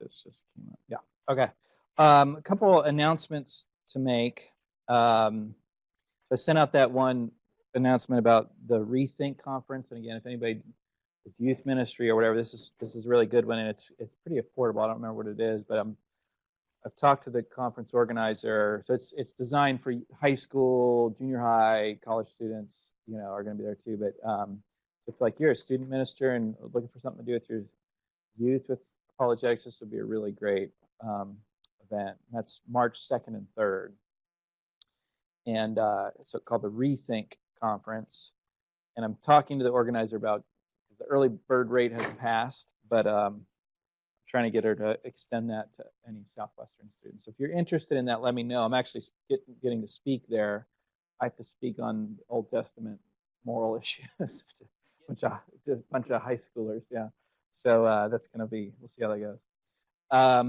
this just came up. Yeah. Okay. A couple announcements to make. I sent out that one announcement about the Rethink conference, and again, if anybody is youth ministry or whatever, this is a really good one, and it's pretty affordable. I don't remember what it is, but I've talked to the conference organizer. So it's designed for high school, junior high, college students. Are going to be there too. But if like you're a student minister and looking for something to do with your youth with apologetics, this would be a really great event. That's March 2nd and 3rd. And so called the Rethink Conference. And I'm talking to the organizer about, because the early bird rate has passed, but I'm trying to get her to extend that to any Southwestern students. So if you're interested in that, let me know. I'm actually getting to speak there. I have to speak on Old Testament moral issues to a bunch of high schoolers, yeah. So that's going to be, we'll see how that goes. A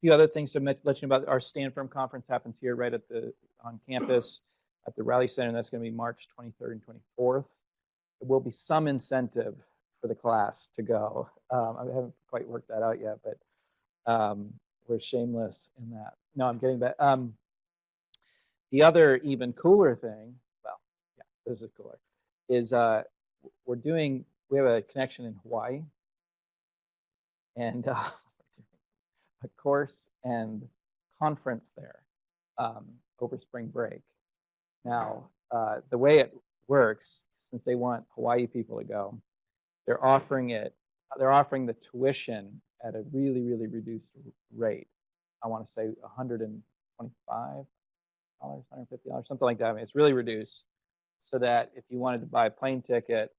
few other things to let you know about. Our Stand Firm conference happens here right on campus at the Rally Center. That's going to be March 23rd and 24th. There will be some incentive for the class to go. I haven't quite worked that out yet, but we're shameless in that. No, I'm getting that. The other even cooler thing, well, yeah, this is cooler, is we have a connection in Hawaii, and a course and conference there over spring break. Now, the way it works, since they want Hawaii people to go, they're offering the tuition at a really, really reduced rate. I want to say $125, $150, something like that. I mean, it's really reduced, so that if you wanted to buy a plane ticket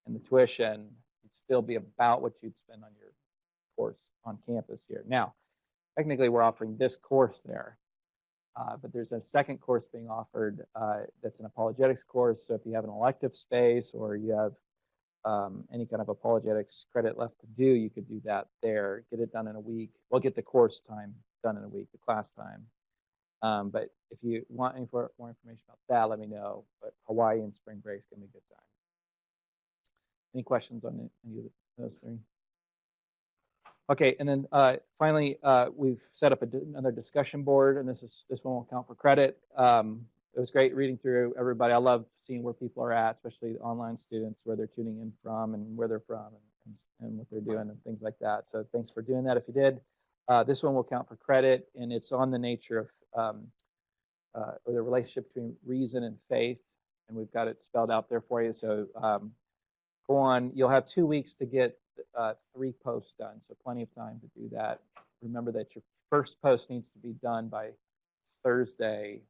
and the tuition, it'd still be about what you'd spend on your course on campus here. Now, technically, we're offering this course there, but there's a second course being offered that's an apologetics course. So if you have an elective space or you have any kind of apologetics credit left to do, you could do that there. Get it done in a week. Well, get the course time done in a week, the class time. But if you want any more information about that, let me know. But Hawaii and spring break is going to be a good time. Any questions on any of those three? Okay, and then finally, we've set up another discussion board, and this one won't count for credit. It was great reading through everybody. I love seeing where people are at, especially online students, where they're tuning in from and where they're from and what they're doing and things like that. So thanks for doing that if you did. This one will count for credit, and it's on the nature of or the relationship between reason and faith, and we've got it spelled out there for you. So go on. You'll have 2 weeks to get 3 posts done, so plenty of time to do that. Remember that your first post needs to be done by Thursday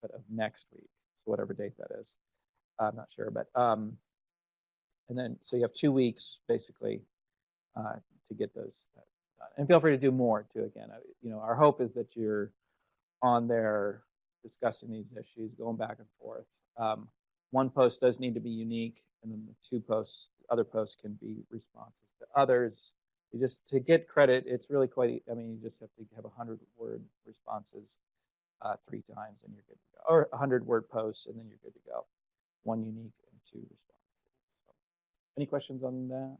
of next week, so whatever date that is. I'm not sure, but and then so you have 2 weeks basically to get those done. And feel free to do more too. Again, our hope is that you're on there discussing these issues, going back and forth. One post does need to be unique, and then the other posts can be responses to others. To get credit, it's really quite, you just have to have 100-word responses 3 times and you're good to go. Or 100-word posts and then you're good to go. 1 unique and 2 responses. So, any questions on that?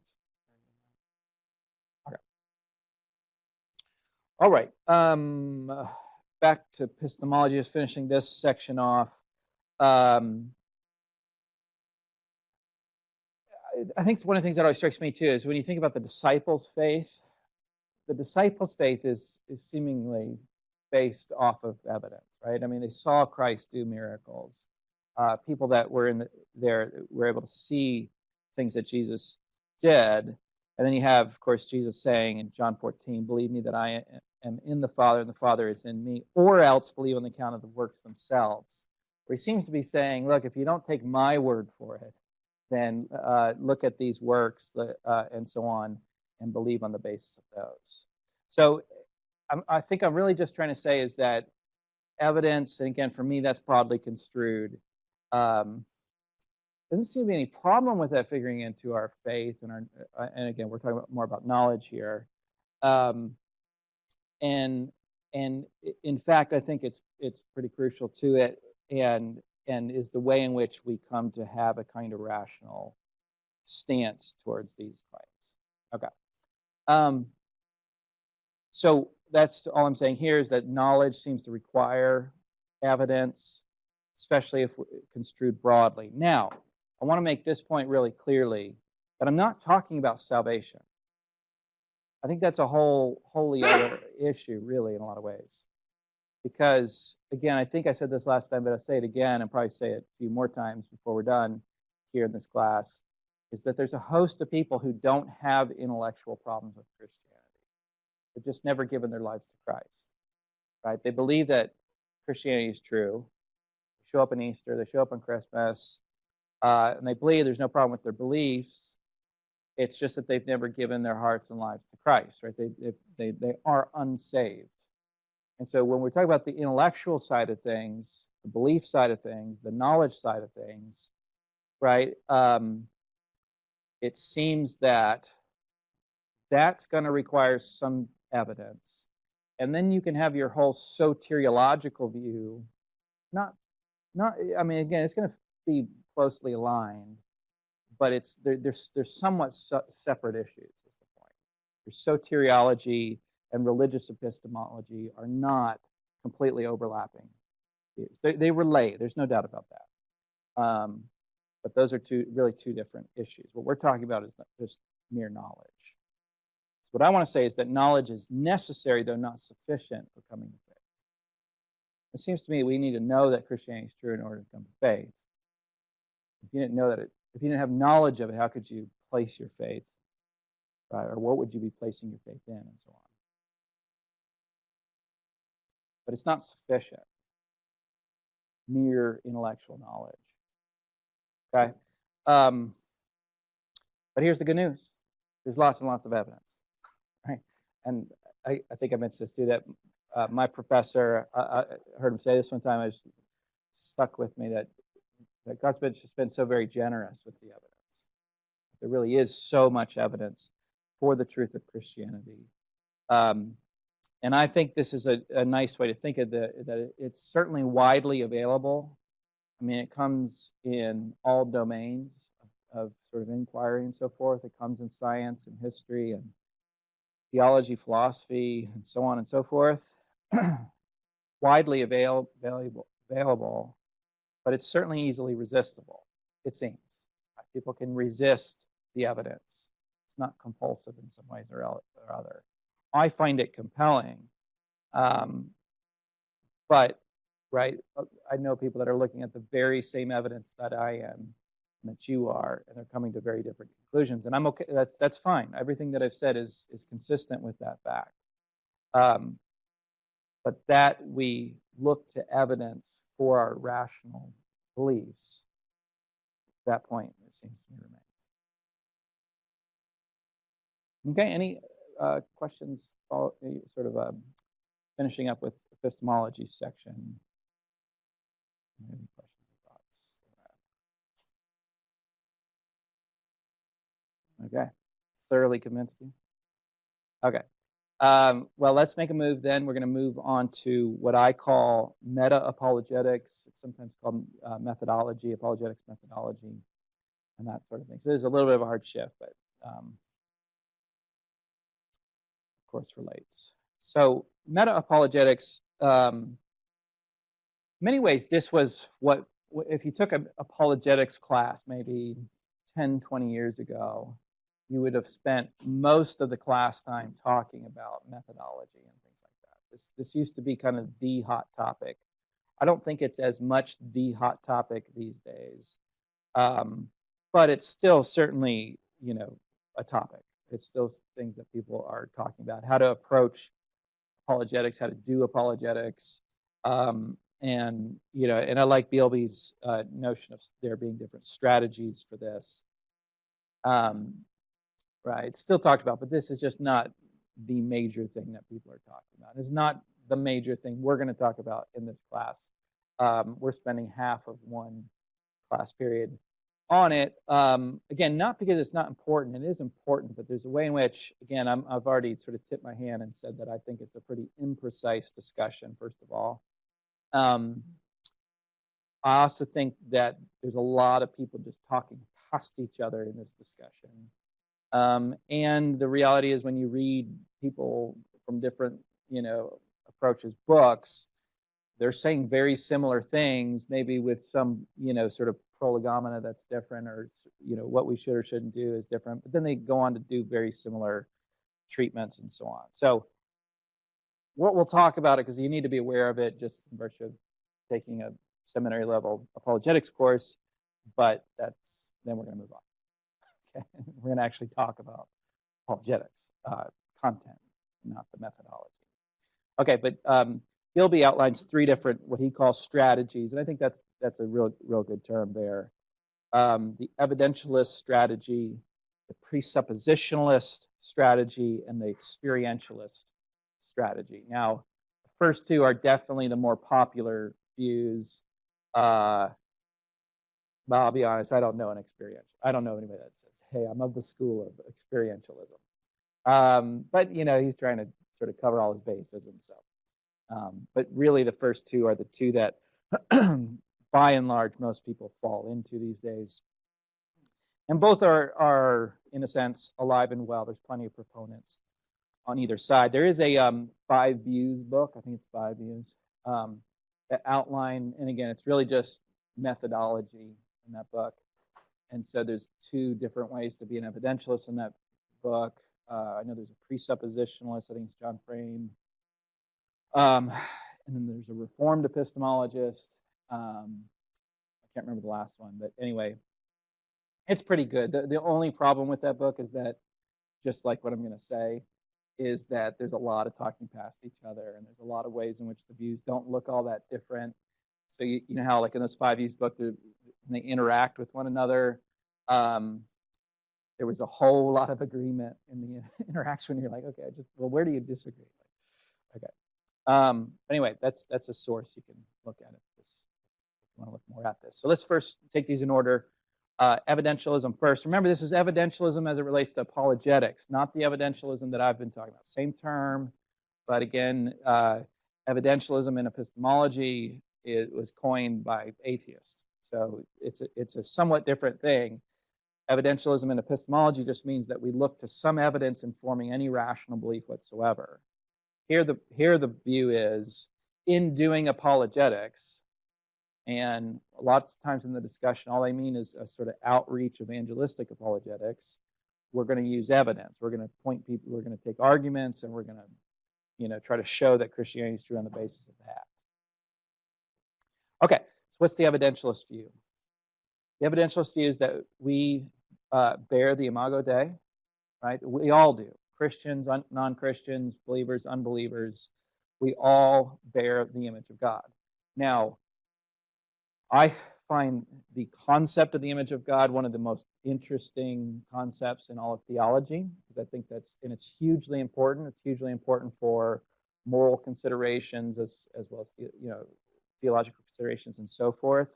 Okay. All right. Back to epistemology, just finishing this section off. I think one of the things that always strikes me too is when you think about the disciples' faith is seemingly based off of evidence, right? They saw Christ do miracles. People that were there were able to see things that Jesus did. And then you have, of course, Jesus saying in John 14, believe me that I am in the Father and the Father is in me, or else believe on the account of the works themselves. Where he seems to be saying, look, if you don't take my word for it, then look at these works and so on and believe on the basis of those. So I think I'm really just trying to say is that evidence, and again, for me, that's broadly construed. Doesn't seem to be any problem with that figuring into our faith and again, we're talking more about knowledge here. And in fact, I think it's pretty crucial to it, and is the way in which we come to have a kind of rational stance towards these claims. Okay. So that's all I'm saying here, is that knowledge seems to require evidence, especially if construed broadly. Now, I want to make this point really clearly, that I'm not talking about salvation. I think that's a wholly other issue, really, in a lot of ways. Because, again, I think I said this last time, but I'll say it again and probably say it a few more times before we're done here in this class, is that there's a host of people who don't have intellectual problems with Christianity. They've just never given their lives to Christ, right? They believe that Christianity is true. They show up on Easter, they show up on Christmas, and they believe there's no problem with their beliefs. It's just that they've never given their hearts and lives to Christ, right? They are unsaved. And so when we're talking about the intellectual side of things, the belief side of things, the knowledge side of things, right, it seems that that's going to require some evidence. And then you can have your whole soteriological view, I mean, again, it's going to be closely aligned, but they're somewhat separate issues, is the point. Your soteriology and religious epistemology are not completely overlapping views. They relate. There's no doubt about that. But those are really two different issues. What we're talking about is just mere knowledge. So what I want to say is that knowledge is necessary, though not sufficient, for coming to faith. It seems to me we need to know that Christianity is true in order to come to faith. If you didn't know that, if you didn't have knowledge of it, how could you place your faith, right? Or what would you be placing your faith in, and so on? But it's not sufficient. Mere intellectual knowledge. Okay? But here's the good news. There's lots and lots of evidence, right? And I think I mentioned this too, that my professor, I heard him say this one time, it just stuck with me, that God's just been so very generous with the evidence. There really is so much evidence for the truth of Christianity. And I think this is a nice way to think of that it's certainly widely available. I mean, it comes in all domains of sort of inquiry and so forth. It comes in science and history and theology, philosophy, and so on and so forth. Widely available, but it's certainly easily resistible, it seems. People can resist the evidence. It's not compulsive in some ways or other. I find it compelling, but right, I know people that are looking at the very same evidence that I am, and that you are, and they're coming to very different conclusions. And I'm okay. That's fine. Everything that I've said is consistent with that fact. But that we look to evidence for our rational beliefs, that point, it seems to me, remains. Okay, any questions, sort of finishing up with epistemology section? Any questions or thoughts? Okay, thoroughly convinced you? Okay. Well, let's make a move then. We're going to move on to what I call meta-apologetics. It's sometimes called methodology, apologetics methodology, and that sort of thing. So there's a little bit of a hard shift, but of course relates. So meta-apologetics, in many ways, this was what, if you took an apologetics class maybe 10, 20 years ago, you would have spent most of the class time talking about methodology and things like that. This used to be kind of the hot topic. I don't think it's as much the hot topic these days, but it's still certainly, a topic. It's still things that people are talking about, how to approach apologetics, how to do apologetics, and I like Bealby's notion of there being different strategies for this. Right, it's still talked about, but this is just not the major thing that people are talking about. It's not the major thing we're going to talk about in this class. We're spending half of one class period on it. Again, not because it's not important. It is important, but there's a way in which, again, I've already sort of tipped my hand and said that I think it's a pretty imprecise discussion, first of all. I also think that there's a lot of people just talking past each other in this discussion. And the reality is when you read people from different, approaches, books, they're saying very similar things, maybe with some, sort of prolegomena that's different, or, what we should or shouldn't do is different. But then they go on to do very similar treatments and so on. So what we'll talk about it, because you need to be aware of it just in virtue of taking a seminary level apologetics course, but then we're going to move on. Okay, we're going to actually talk about apologetics content, not the methodology. Okay, but Gilby outlines 3 different what he calls strategies, and I think that's a real good term there. The evidentialist strategy, the presuppositionalist strategy, and the experientialist strategy. Now, the first 2 are definitely the more popular views. But I'll be honest, I don't know anybody that says, "Hey, I'm of the school of experientialism." But he's trying to sort of cover all his bases, and so. But really, the first 2 are the 2 that, by and large, most people fall into these days. And both are in a sense alive and well. There's plenty of proponents on either side. There is a 5 views book. I think it's 5 views that outline, and again, it's really just methodology in that book. And so there's 2 different ways to be an evidentialist in that book. I know there's a presuppositionalist. I think it's John Frame. And then there's a reformed epistemologist. I can't remember the last one, but anyway, it's pretty good. The only problem with that book is that, just like what I'm going to say, is that there's a lot of talking past each other, and there's a lot of ways in which the views don't look all that different. So you know how, like in those 5 views book, they interact with one another. There was a whole lot of agreement in the interaction. You're like, okay, where do you disagree? Okay. Anyway, that's a source you can look at it if you want to look more at this. So let's first take these in order. Evidentialism first. Remember, this is evidentialism as it relates to apologetics, not the evidentialism that I've been talking about. Same term, but again, evidentialism in epistemology, it was coined by atheists. So it's a somewhat different thing. Evidentialism in epistemology just means that we look to some evidence informing any rational belief whatsoever. Here the view is, in doing apologetics, and lots of times in the discussion, all I mean is a sort of outreach evangelistic apologetics. We're going to use evidence. We're going to point people. We're going to take arguments, and we're going to, try to show that Christianity is true on the basis of that. Okay, so what's the evidentialist view? The evidentialist view is that we bear the imago Dei, right? We all do. Christians, non-Christians, believers, unbelievers. We all bear the image of God. Now, I find the concept of the image of God one of the most interesting concepts in all of theology, because I think it's hugely important. It's hugely important for moral considerations as well as theological considerations and so forth.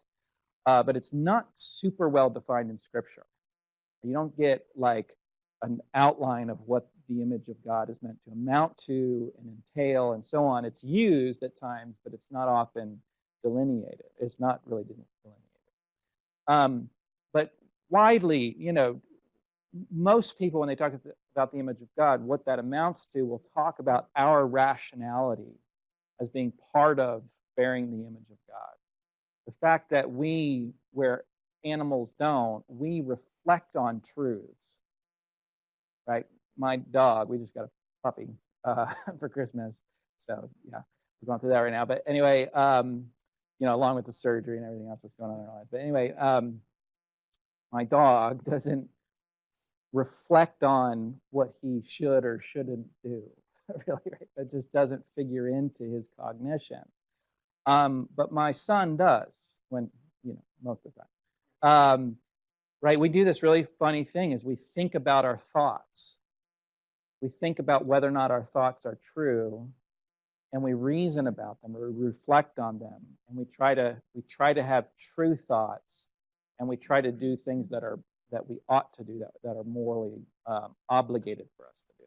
But it's not super well defined in Scripture. You don't get like an outline of what the image of God is meant to amount to and entail and so on. It's used at times, but it's not often delineated. It's not really delineated. But widely, most people, when they talk about the image of God, what that amounts to, will talk about our rationality as being part of bearing the image of God. The fact that we, where animals don't, we reflect on truths, right? My dog, we just got a puppy for Christmas. So, yeah, we're going through that right now. But anyway, along with the surgery and everything else that's going on in our lives. But anyway, my dog doesn't reflect on what he should or shouldn't do, really, right? That just doesn't figure into his cognition. But my son does, when, most of the time. Right, we do this really funny thing is we think about our thoughts. We think about whether or not our thoughts are true, and we reason about them, or we reflect on them, and we try to have true thoughts, and we try to do things that we ought to do, that are morally obligated for us to do.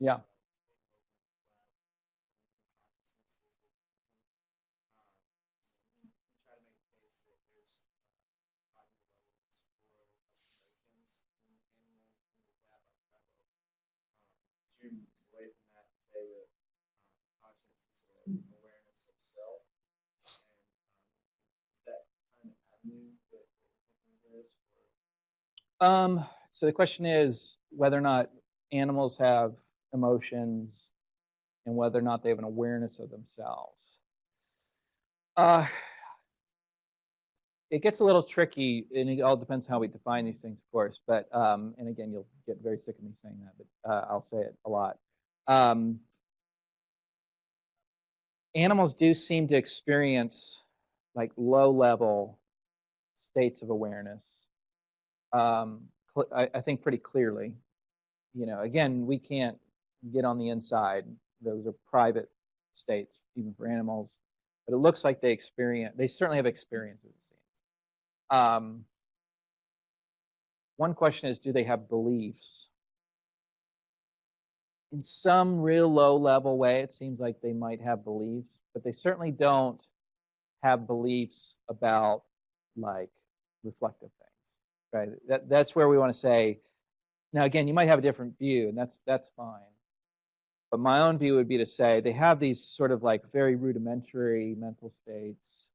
Yeah. So the question is whether or not animals have emotions and whether or not they have an awareness of themselves. Uh, it gets a little tricky, and it all depends how we define these things, of course. But and again, you'll get very sick of me saying that, but I'll say it a lot. Animals do seem to experience like low-level states of awareness. I think pretty clearly. Again, we can't get on the inside. Those are private states, even for animals. But it looks like they certainly have experiences. One question is, do they have beliefs? In some real low-level way, it seems like they might have beliefs, but they certainly don't have beliefs about like reflective things, right? That's where we want to say. Now, again, you might have a different view, and that's fine. But my own view would be to say they have these sort of like very rudimentary mental states,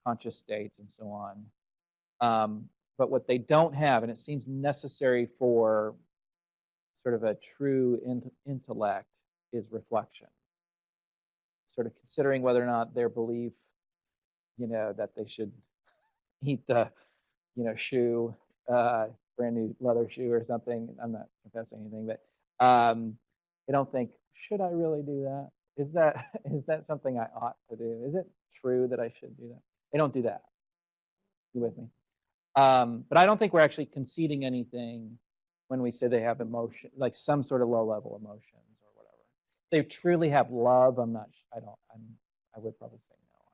conscious states, and so on. But what they don't have, and it seems necessary for sort of a true intellect, is reflection. Sort of considering whether or not their belief, that they should eat the, shoe, brand new leather shoe or something. I'm not confessing anything, but they don't think, should I really do that? Is that something I ought to do? Is it true that I should do that? They don't do that. You with me? But I don't think we're actually conceding anything when we say they have emotion, like some sort of low-level emotions or whatever. If they truly have love, I would probably say no on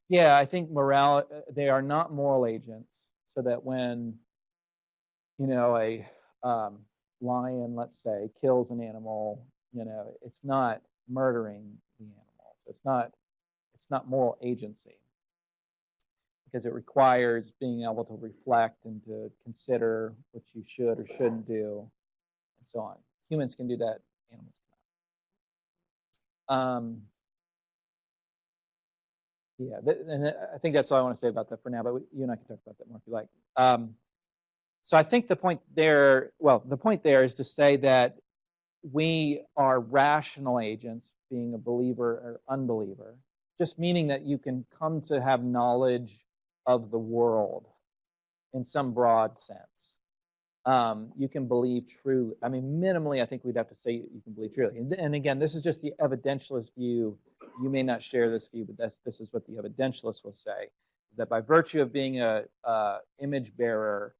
that. Yeah, I think they are not moral agents, so that when, a lion, let's say, kills an animal, it's not murdering the animal. So it's not moral agency, because it requires being able to reflect and to consider what you should or shouldn't do, and so on. Humans can do that, animals cannot. Yeah, and I think that's all I want to say about that for now, but you and I can talk about that more if you like. So I think the point there is to say that we are rational agents, being a believer or unbeliever, just meaning that you can come to have knowledge of the world in some broad sense. You can believe truly. I mean, minimally, I think we'd have to say you can believe truly. And again, this is just the evidentialist view. You may not share this view, but this is what the evidentialist will say, is that by virtue of being a image bearer,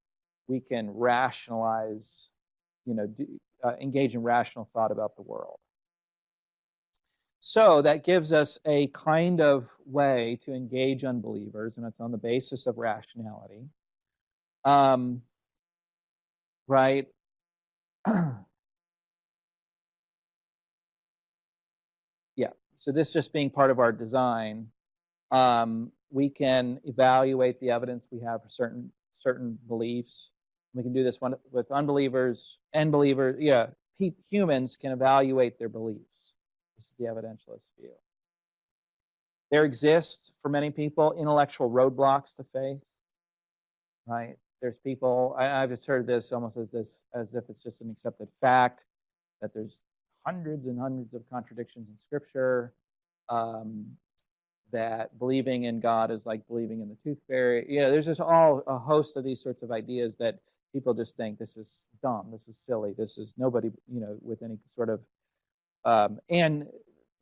we can rationalize, engage in rational thought about the world. So that gives us a kind of way to engage unbelievers, and it's on the basis of rationality. Right? Yeah. So this just being part of our design, we can evaluate the evidence we have for certain beliefs. We can do this one with unbelievers and believers. Yeah, humans can evaluate their beliefs. This is the evidentialist view. There exist for many people intellectual roadblocks to faith. Right? There's people. I've just heard this almost as if it's just an accepted fact that there's hundreds and hundreds of contradictions in Scripture. That believing in God is like believing in the tooth fairy. Yeah, there's just all a host of these sorts of ideas that people just think this is dumb, this is silly, this is nobody, with any sort of, and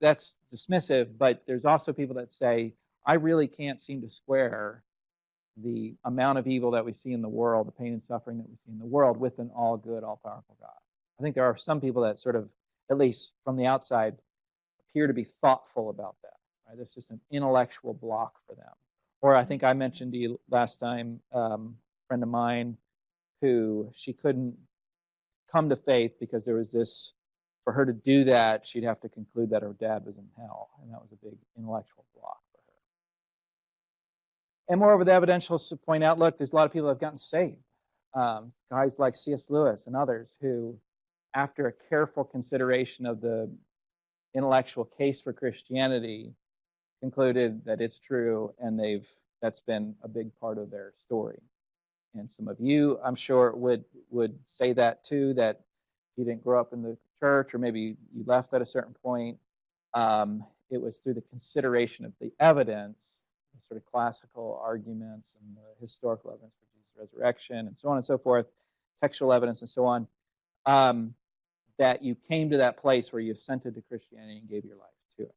that's dismissive. But there's also people that say, I really can't seem to square the amount of evil that we see in the world, the pain and suffering that we see in the world, with an all good, all powerful God. I think there are some people that sort of, at least from the outside, appear to be thoughtful about that. Right? There's just an intellectual block for them. Or I think I mentioned to you last time, a friend of mine who she couldn't come to faith because there was this, for her to do that, she'd have to conclude that her dad was in hell. And that was a big intellectual block for her. And moreover, the evidentialists point out, look, there's a lot of people that have gotten saved. Guys like C.S. Lewis and others who, after a careful consideration of the intellectual case for Christianity, concluded that it's true, and that's been a big part of their story. And some of you, I'm sure, would say that too, that you didn't grow up in the church, or maybe you left at a certain point. It was through the consideration of the evidence, the sort of classical arguments and the historical evidence for Jesus' resurrection, and so on and so forth, textual evidence and so on, that you came to that place where you assented to Christianity and gave your life to it.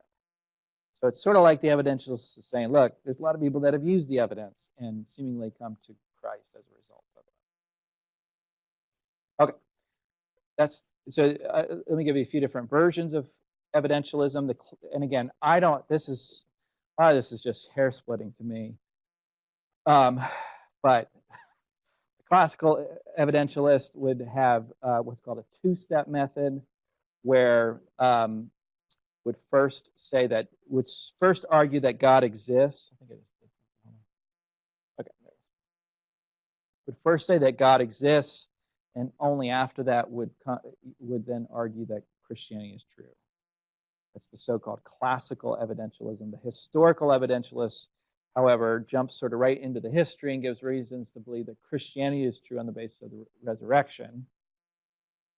So it's sort of like the evidentialists saying, look, there's a lot of people that have used the evidence and seemingly come to Christ as a result of it. Okay, let me give you a few different versions of evidentialism. And again, this is just hair splitting to me. But the classical evidentialist would have what's called a two-step method, where would first argue that God exists. I think it is. Okay. Would first say that God exists, and only after that would then argue that Christianity is true. That's the so-called classical evidentialism. The historical evidentialist, however, jumps sort of right into the history and gives reasons to believe that Christianity is true on the basis of the resurrection.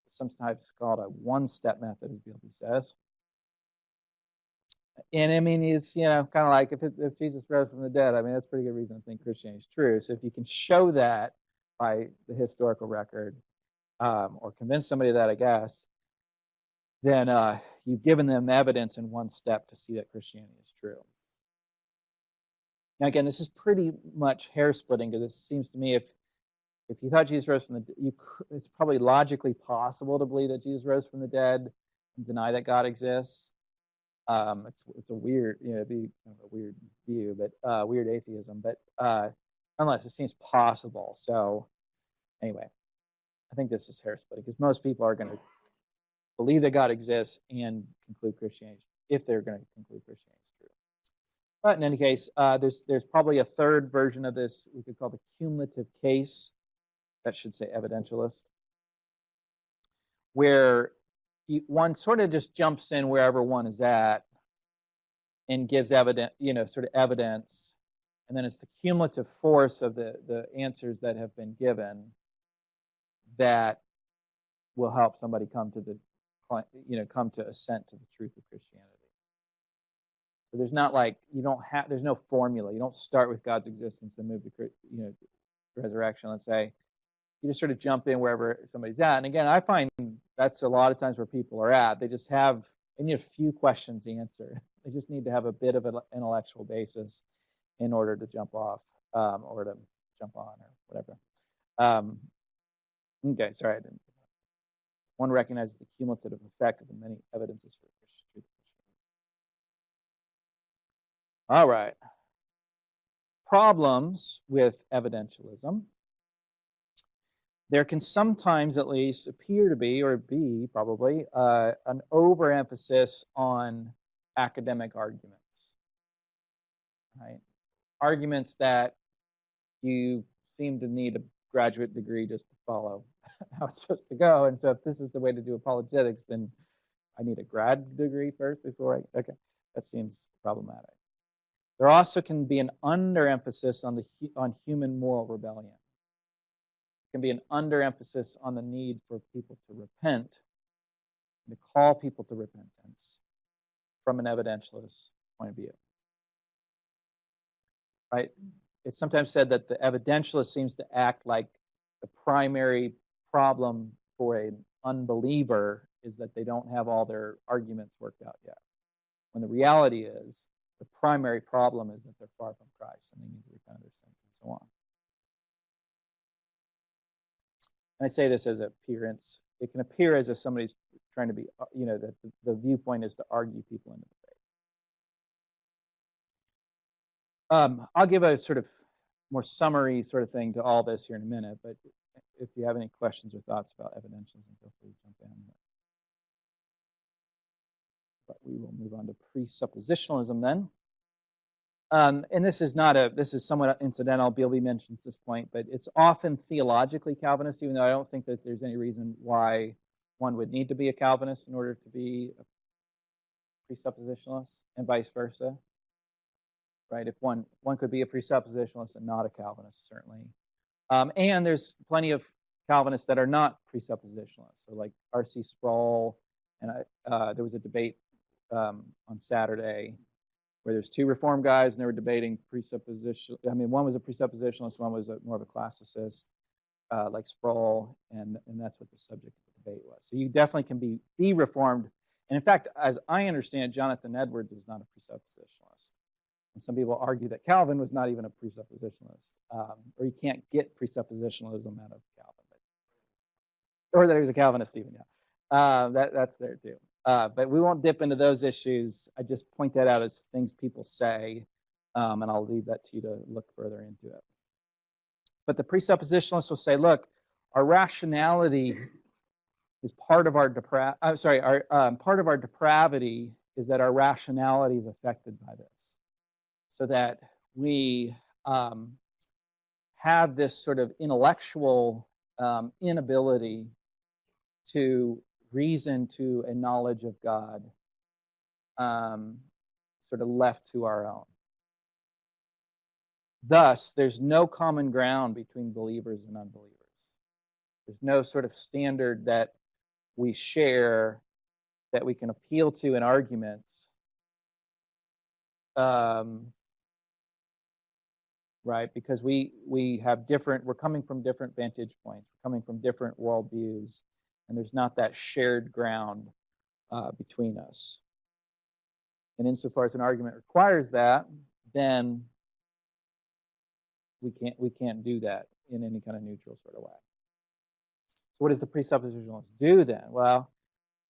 It's sometimes called a one-step method, as Bilby says. And I mean, it's kind of like if Jesus rose from the dead, I mean, that's a pretty good reason to think Christianity is true. So if you can show that by the historical record, or convince somebody of that, I guess, then you've given them evidence in one step to see that Christianity is true. Now, again, this is pretty much hair splitting, because it seems to me if you thought Jesus rose from the dead, it's probably logically possible to believe that Jesus rose from the dead and deny that God exists. It's a weird, it'd be kind of a weird view, but weird atheism. But nonetheless, it seems possible. So anyway, I think this is hair splitting, because most people are going to believe that God exists and conclude Christianity, if they're going to conclude Christianity is true. But in any case, there's probably a third version of this we could call the cumulative case. That should say evidentialist, where one sort of just jumps in wherever one is at and gives evidence, and then it's the cumulative force of the answers that have been given that will help somebody come to assent to the truth of Christianity. So there's not like there's no formula. You don't start with God's existence and move to resurrection. Let's say you just sort of jump in wherever somebody's at. And again, I find that's a lot of times where people are at. They need a few questions answered. They just need to have a bit of an intellectual basis in order to jump off, or to jump on, or whatever. Okay, sorry, I didn't. One recognizes the cumulative effect of the many evidences for Christian truth. All right. Problems with evidentialism. There can sometimes, at least, appear to be, or be probably, an overemphasis on academic arguments. Right? Arguments that you seem to need a graduate degree just to follow how it's supposed to go. And so if this is the way to do apologetics, then I need a grad degree first before okay, that seems problematic. There also can be an underemphasis on human moral rebellion. Can be an underemphasis on the need for people to repent, to call people to repentance from an evidentialist point of view. Right? It's sometimes said that the evidentialist seems to act like the primary problem for an unbeliever is that they don't have all their arguments worked out yet. When the reality is, the primary problem is that they're far from Christ and they need to repent of their sins and so on. And I say this as appearance. It can appear as if somebody's trying to be, that the viewpoint is to argue people into the faith. I'll give a sort of more summary sort of thing to all this here in a minute, but if you have any questions or thoughts about evidentialism, feel free to jump in. But we will move on to presuppositionalism then. And this is somewhat incidental. Bilby mentions this point, but it's often theologically Calvinist, even though I don't think that there's any reason why one would need to be a Calvinist in order to be a presuppositionalist, and vice versa. right? If one could be a presuppositionalist and not a Calvinist, certainly. And there's plenty of Calvinists that are not presuppositionalists. So like R.C. Sproul, and there was a debate on Saturday where there's two Reformed guys, and they were debating presupposition. I mean, one was a presuppositionalist, one was more of a classicist, like Sproul, and that's what the subject of the debate was. So you definitely can be Reformed. And in fact, as I understand, Jonathan Edwards is not a presuppositionalist. And some people argue that Calvin was not even a presuppositionalist, or you can't get presuppositionalism out of Calvin, or that he was a Calvinist even. Yeah, that's there too. But we won't dip into those issues. I just point that out as things people say, and I'll leave that to you to look further into it. But the presuppositionalists will say, look, our rationality is part of our part of our depravity is that our rationality is affected by this. So that we have this sort of intellectual inability to reason to a knowledge of God, sort of left to our own. Thus, there's no common ground between believers and unbelievers. There's no sort of standard that we share that we can appeal to in arguments. Right? Because we have we're coming from different vantage points, we're coming from different worldviews, and there's not that shared ground between us. And insofar as an argument requires that, then we can't do that in any kind of neutral sort of way. So what does the presuppositionalist do then? Well,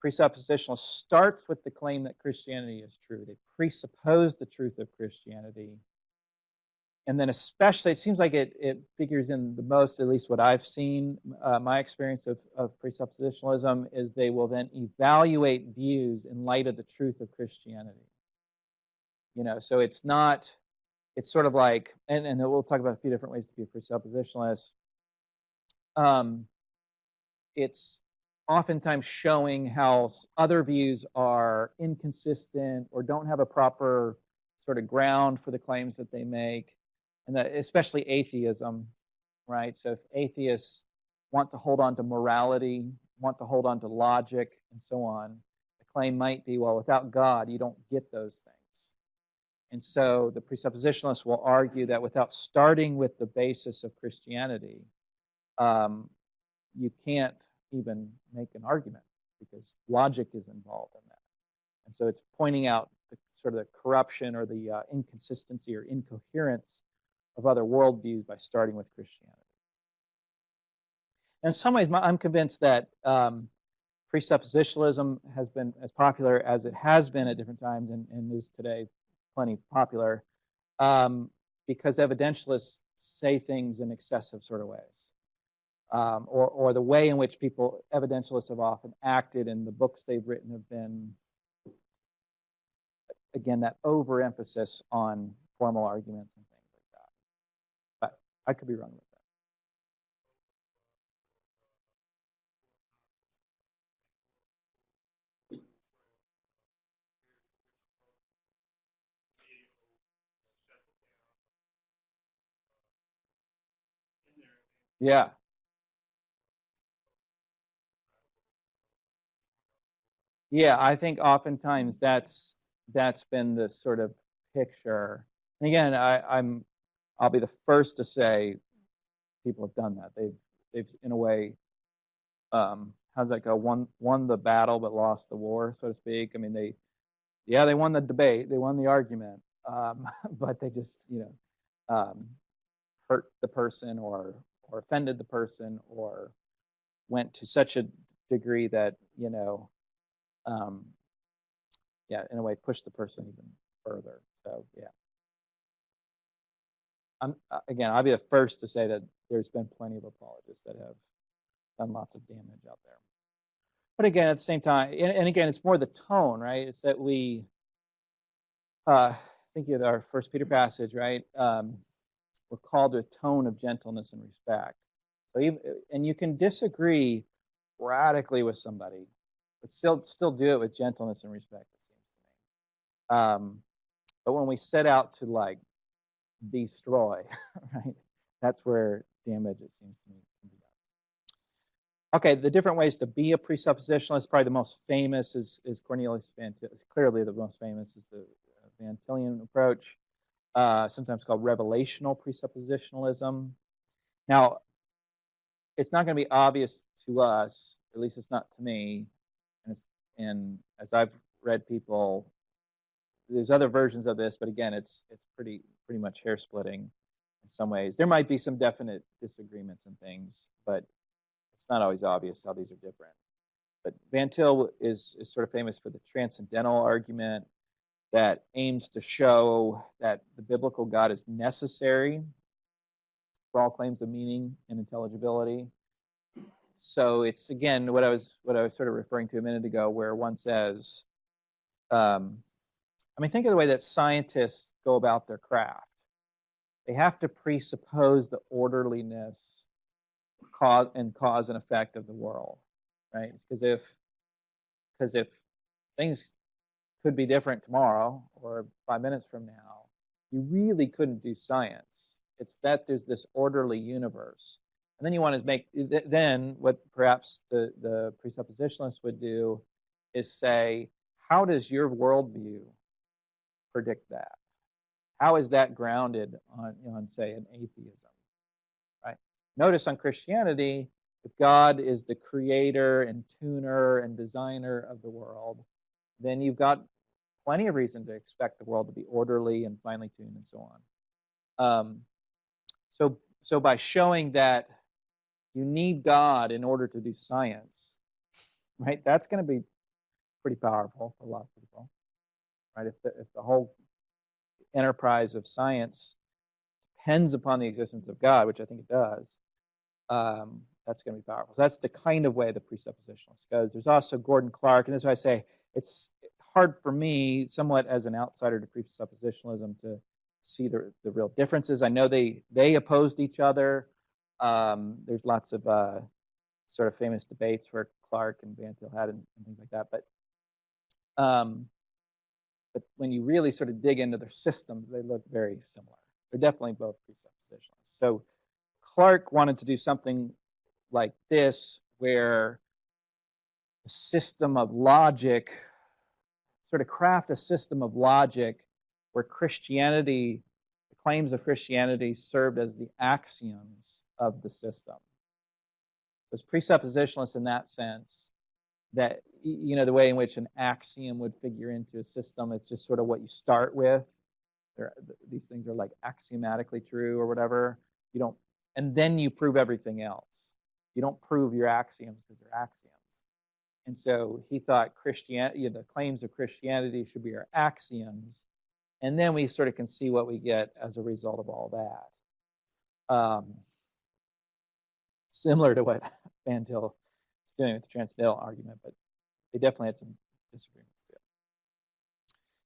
presuppositionalist starts with the claim that Christianity is true. They presuppose the truth of Christianity. And then especially, it seems like it figures in the most, at least what I've seen, my experience of presuppositionalism is they will then evaluate views in light of the truth of Christianity. So it's sort of like, and we'll talk about a few different ways to be a presuppositionalist. It's oftentimes showing how other views are inconsistent or don't have a proper sort of ground for the claims that they make. And that especially atheism, right? So if atheists want to hold on to morality, want to hold on to logic, and so on, the claim might be, well, without God, you don't get those things. And so the presuppositionalists will argue that without starting with the basis of Christianity, you can't even make an argument because logic is involved in that. And so it's pointing out the sort of the corruption or the inconsistency or incoherence of other worldviews by starting with Christianity. And in some ways, I'm convinced that presuppositionalism has been as popular as it has been at different times and is today plenty popular because evidentialists say things in excessive sort of ways. Or the way in which evidentialists have often acted in the books they've written have been, again, that overemphasis on formal arguments and things like that. But I could be wrong with that. Yeah. Yeah, I think oftentimes that's been the sort of picture. And again, I'll be the first to say people have done that. They've in a way, how's that go? Won the battle but lost the war, so to speak. I mean, they won the debate, they won the argument, but they just hurt the person or offended the person or went to such a degree that in a way push the person even further. So I'll be the first to say that there's been plenty of apologists that have done lots of damage out there. But again, at the same time, and again, it's more the tone, right? It's that we, thinking of our 1 Peter passage, right? We're called to a tone of gentleness and respect. So and you can disagree radically with somebody, but still do it with gentleness and respect, it seems to me. But when we set out to destroy, right? That's where damage, it seems to me, can be done. Okay, the different ways to be a presuppositionalist, probably the most famous is Cornelius Van Til. Clearly the most famous is the Van Tillian approach, sometimes called revelational presuppositionalism. Now, it's not going to be obvious to us, at least it's not to me, and as I've read people, there's other versions of this, but again, it's pretty much hair splitting in some ways. There might be some definite disagreements and things, but it's not always obvious how these are different. But Van Til is sort of famous for the transcendental argument that aims to show that the biblical God is necessary for all claims of meaning and intelligibility. So it's, again, what I was sort of referring to a minute ago, where one says, I mean, think of the way that scientists go about their craft. They have to presuppose the orderliness cause and effect of the world, right? Because if things could be different tomorrow or 5 minutes from now, you really couldn't do science. It's that there's this orderly universe. And then you want to make, then what perhaps the presuppositionalist would do is say, how does your worldview predict that? How is that grounded on say, an atheism, right? Notice on Christianity, if God is the creator and tuner and designer of the world, then you've got plenty of reason to expect the world to be orderly and finely tuned and so on. So by showing that you need God in order to do science, right? That's going to be pretty powerful for a lot of people, right? If the whole enterprise of science depends upon the existence of God, which I think it does, that's going to be powerful. So that's the kind of way the presuppositionalist goes. There's also Gordon Clark, and this is why I say it's hard for me, somewhat as an outsider to presuppositionalism, to see the real differences. I know they opposed each other. There's lots of sort of famous debates where Clark and Van Til had and things like that. But when you really sort of dig into their systems, they look very similar. They're definitely both presuppositionalists. So Clark wanted to do something like this, where a system of logic, sort of craft a system of logic where Christianity, the claims of Christianity, served as the axioms of the system. It was presuppositionalist in that sense, that, you know, the way in which an axiom would figure into a system, it's just sort of what you start with. These things are like axiomatically true or whatever. You don't, and then you prove everything else. You don't prove your axioms because they're axioms. And so he thought Christianity, the claims of Christianity should be our axioms, and then we sort of can see what we get as a result of all that. Similar to what Van Til is doing with the transcendental argument, but they definitely had some disagreements too.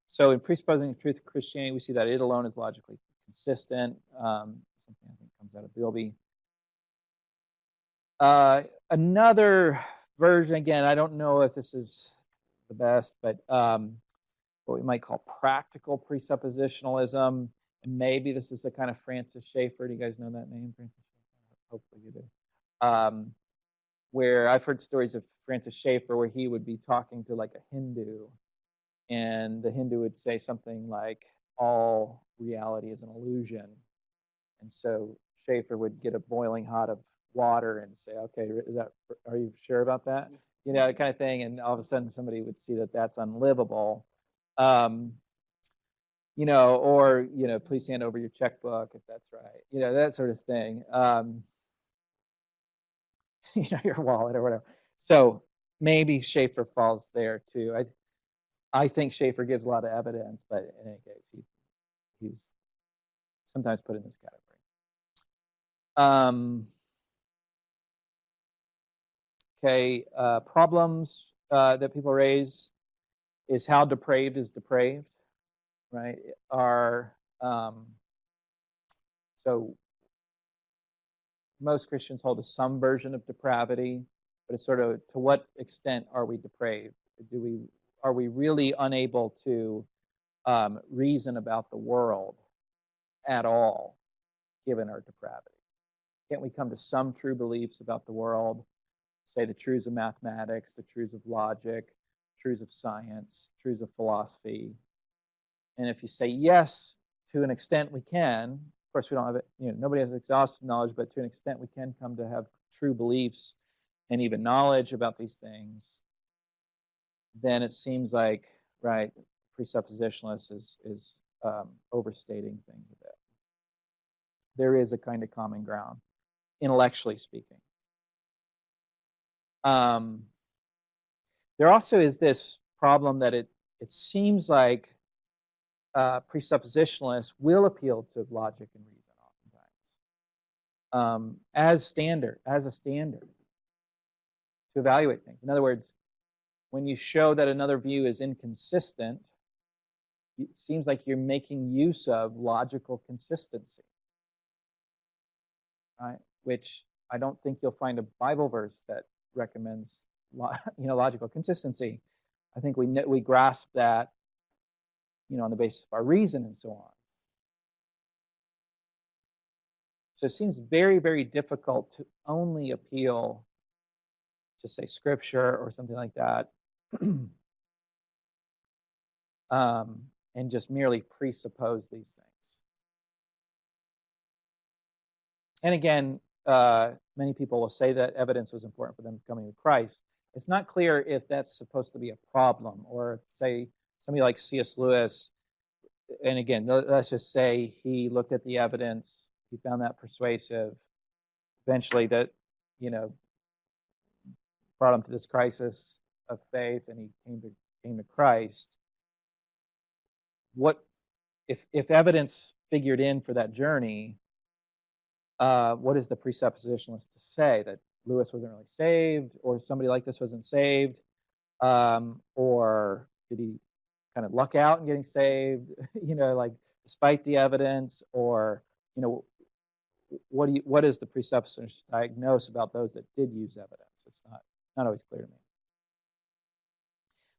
So in presupposing the truth of Christianity, we see that it alone is logically consistent. Something I think comes out of Bilby. Another version, again, I don't know if this is the best, but what we might call practical presuppositionalism. And maybe this is a kind of Francis Schaeffer. Do you guys know that name, Francis Schaeffer? Hopefully you do. Where I've heard stories of Francis Schaeffer where he would be talking to like a Hindu, and the Hindu would say something like, all reality is an illusion. And so Schaeffer would get a boiling hot of water and say, okay, are you sure about that? You know, that kind of thing. And all of a sudden somebody would see that that's unlivable. You know, or, you know, please hand over your checkbook if that's right. You know, that sort of thing. You know, your wallet or whatever. So maybe Schaeffer falls there too. I think Schaeffer gives a lot of evidence, but in any case, he's sometimes put in this category. Okay, problems that people raise is how depraved is depraved, right? So most Christians hold to some version of depravity, but it's sort of, to what extent are we depraved? Are we really unable to reason about the world at all, given our depravity? Can't we come to some true beliefs about the world, say the truths of mathematics, the truths of logic, truths of science, truths of philosophy? And if you say yes, to an extent we can. Of course, we don't have it, nobody has exhaustive knowledge, but to an extent we can come to have true beliefs and even knowledge about these things. Then it seems like, right, presuppositionalist is overstating things a bit. There is a kind of common ground, intellectually speaking. There also is this problem that it seems like presuppositionalists will appeal to logic and reason oftentimes as a standard to evaluate things. In other words, when you show that another view is inconsistent, it seems like you're making use of logical consistency, right? Which I don't think you'll find a Bible verse that recommends logical consistency. I think we grasp that on the basis of our reason and so on. So it seems very, very difficult to only appeal to, say, Scripture or something like that, and just merely presuppose these things. And again, many people will say that evidence was important for them coming to Christ. It's not clear if that's supposed to be a problem, or say somebody like C.S. Lewis, and again, let's just say he looked at the evidence, he found that persuasive, eventually that, brought him to this crisis of faith, and he came to Christ. What if evidence figured in for that journey? What is the presuppositionalist to say? That Lewis wasn't really saved, or somebody like this wasn't saved, or did he kind of luck out in getting saved? Like despite the evidence, or what is the presuppositionalist diagnose about those that did use evidence? It's not always clear to me.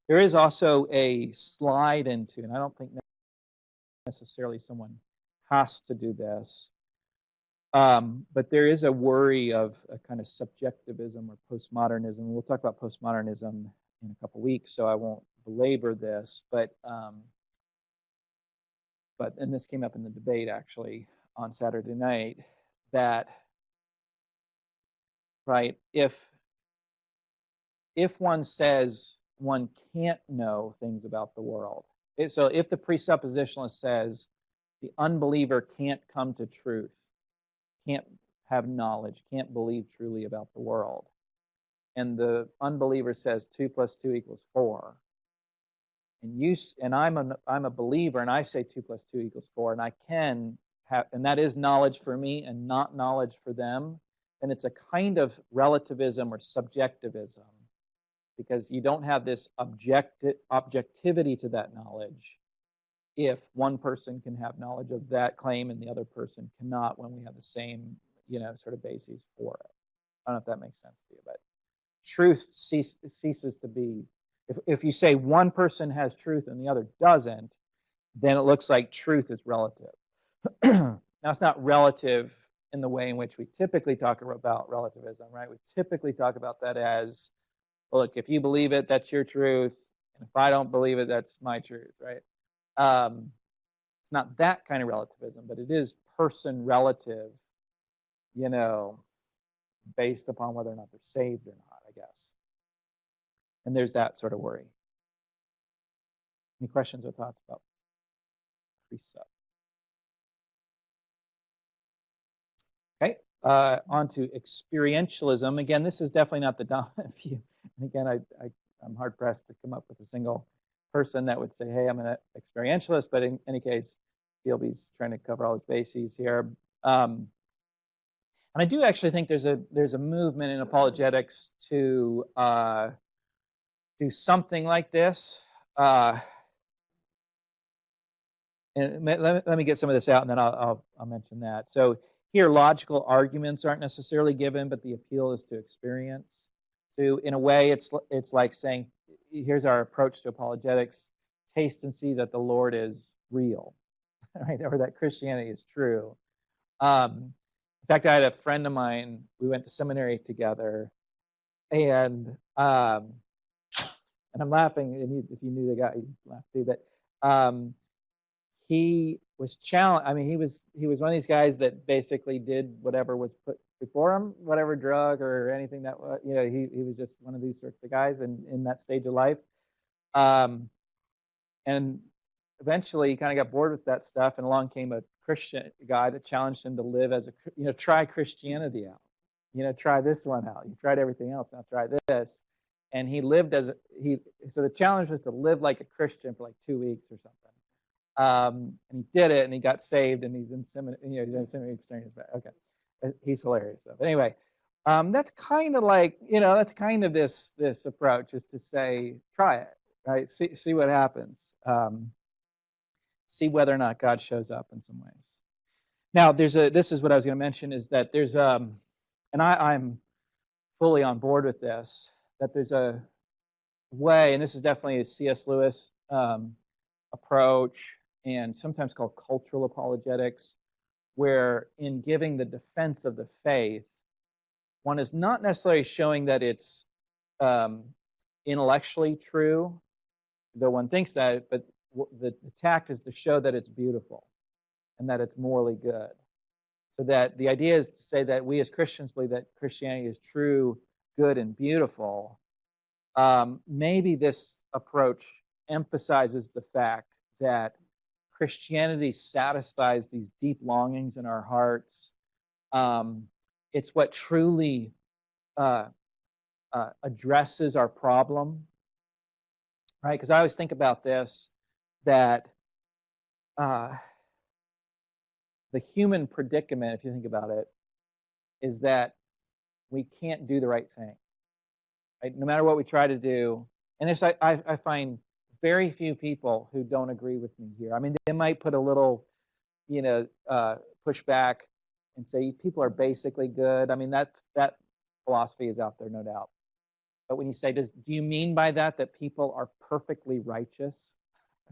There is also a slide into, and I don't think necessarily someone has to do this, but there is a worry of a kind of subjectivism or postmodernism. We'll talk about postmodernism in a couple weeks, so I won't belabor this, but and this came up in the debate actually on Saturday night, that, right, if one says one can't know things about the world, so if the presuppositionalist says the unbeliever can't come to truth, can't have knowledge, can't believe truly about the world, and the unbeliever says 2 + 2 = 4, and I'm a believer, and I say 2 + 2 = 4, and I can have, and that is knowledge for me and not knowledge for them, then it's a kind of relativism or subjectivism, because you don't have this objectivity to that knowledge if one person can have knowledge of that claim and the other person cannot, when we have the same sort of bases for it. I don't know if that makes sense to you, but truth ceases to be, if you say one person has truth and the other doesn't, then it looks like truth is relative. Now, it's not relative in the way in which we typically talk about relativism, right? We typically talk about that as, well, look, if you believe it, that's your truth, and if I don't believe it, that's my truth, right? It's not that kind of relativism, but it is person relative, based upon whether or not they're saved or not, I guess. And there's that sort of worry. Any questions or thoughts about precept? Okay, on to experientialism. Again, this is definitely not the dominant view. And again, I'm hard-pressed to come up with a single person that would say, hey, I'm an experientialist, but in any case, Philby's trying to cover all his bases here. And I do actually think there's a movement in apologetics to do something like this. And let me get some of this out, and then I'll mention that. So here, logical arguments aren't necessarily given, but the appeal is to experience. So in a way, it's like saying, here's our approach to apologetics: taste and see that the Lord is real. right? Or that Christianity is true. In fact, I had a friend of mine. We went to seminary together, and I'm laughing. And if you knew the guy, you'd laugh too. But he was challenged. I mean, he was one of these guys that basically did whatever was put before him, whatever drug or anything that he was just one of these sorts of guys in that stage of life. And eventually he kind of got bored with that stuff, and along came a Christian guy that challenged him to live as a, try Christianity out. Try this one out. You tried everything else, now try this. And he lived so the challenge was to live like a Christian for like 2 weeks or something. And he did it, and he got saved, and he's in seminary, he's in seminary for okay. He's hilarious. So, but anyway, that's kind of like, that's kind of this approach, is to say, try it, right? See what happens. See whether or not God shows up in some ways. Now, this is what I was going to mention, is that there's and I'm fully on board with this, that there's a way, and this is definitely a C.S. Lewis approach, and sometimes called cultural apologetics, where in giving the defense of the faith, one is not necessarily showing that it's intellectually true, though one thinks that, but the tact is to show that it's beautiful and that it's morally good. So that the idea is to say that we as Christians believe that Christianity is true, good, and beautiful. Maybe this approach emphasizes the fact that Christianity satisfies these deep longings in our hearts. It's what truly addresses our problem, right? Because I always think about this, that the human predicament, if you think about it, is that we can't do the right thing, right? No matter what we try to do. And I find very few people who don't agree with me here. I mean, they might put a little, pushback and say people are basically good. I mean, that philosophy is out there, no doubt. But when you say, do you mean by that people are perfectly righteous?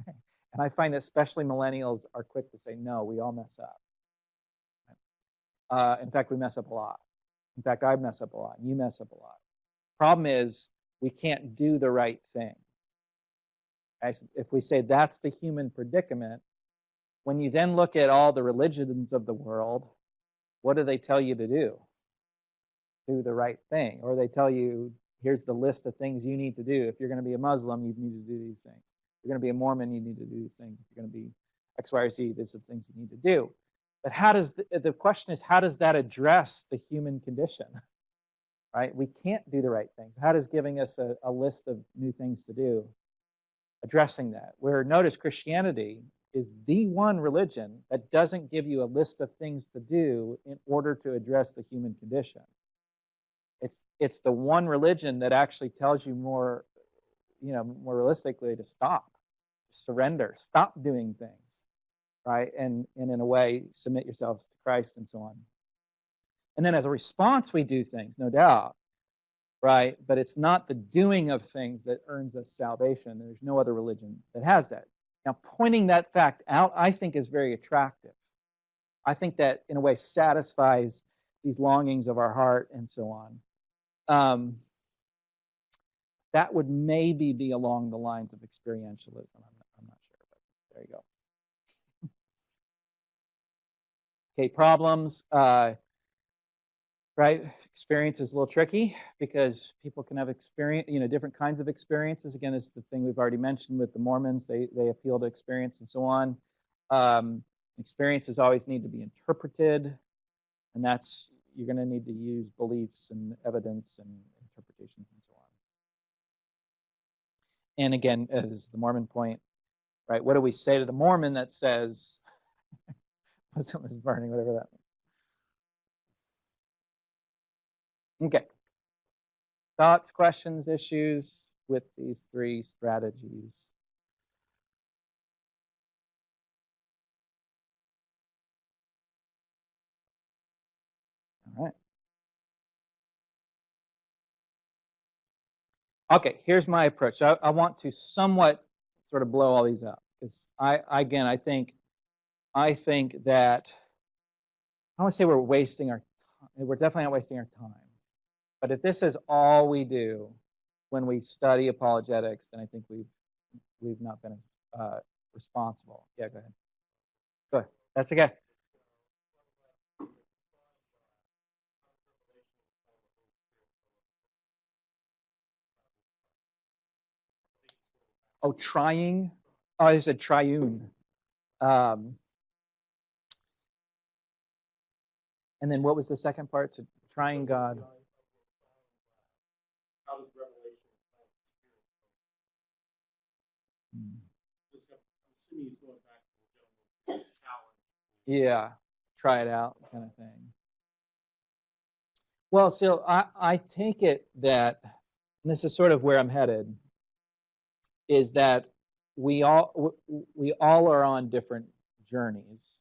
And I find that especially millennials are quick to say, no, we all mess up. In fact, we mess up a lot. In fact, I mess up a lot, and you mess up a lot. Problem is, we can't do the right thing. Okay? So if we say that's the human predicament, when you then look at all the religions of the world, what do they tell you to do? Do the right thing. Or they tell you, here's the list of things you need to do. If you're going to be a Muslim, you need to do these things. If you're going to be a Mormon, you need to do these things. If you're going to be X, Y, or Z, these are the things you need to do. But how does the question is, how does that address the human condition? Right? We can't do the right things. How does giving us a list of new things to do addressing that? Where notice Christianity is the one religion that doesn't give you a list of things to do in order to address the human condition. It's the one religion that actually tells you more realistically to stop, surrender, stop doing things, right? And in a way, submit yourselves to Christ and so on. And then as a response, we do things, no doubt, right? But it's not the doing of things that earns us salvation. There's no other religion that has that. Now, pointing that fact out, I think, is very attractive. I think that, in a way, satisfies these longings of our heart and so on. That would maybe be along the lines of experientialism. I'm not sure, but there you go. Okay, problems. Right, experience is a little tricky because people can have different kinds of experiences. Again, it's the thing we've already mentioned with the Mormons. They appeal to experience and so on. Experiences always need to be interpreted, and that's, you're going to need to use beliefs and evidence and interpretations and so on. And again, as the Mormon point, right? What do we say to the Mormon that says Muslim is burning, whatever that means? Okay. Thoughts, questions, issues with these three strategies? All right. Okay, here's my approach. I want to somewhat sort of blow all these up because I think I think that I don't want to say we're wasting our time. We're definitely not wasting our time. But if this is all we do when we study apologetics, then I think we've not been responsible. Yeah, go ahead. Go ahead. That's okay. Oh, trying. Oh, I said triune. Um, and then what was the second part? So trying God. Yeah, try it out kind of thing. Well, so I take it that, and this is sort of where I'm headed, is that we all are on different journeys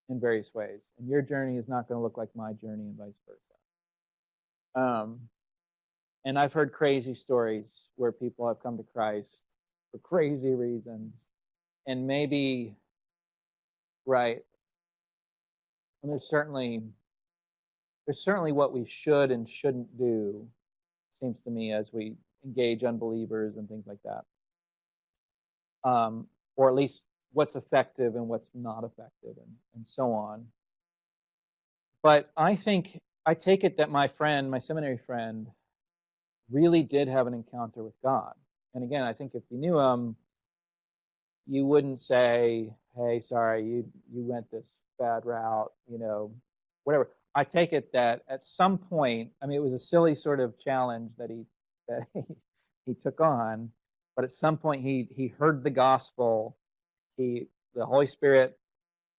in various ways, and your journey is not going to look like my journey, and vice versa. And I've heard crazy stories where people have come to Christ for crazy reasons, and maybe right. And there's certainly what we should and shouldn't do, seems to me, as we engage unbelievers and things like that, or at least what's effective and what's not effective, and so on. But I take it that my seminary friend, really did have an encounter with God. And again, I think if you knew him, you wouldn't say, "Hey, sorry, you went this bad route," whatever. I take it that at some point, I mean, it was a silly sort of challenge that he took on, but at some point he heard the gospel, the Holy Spirit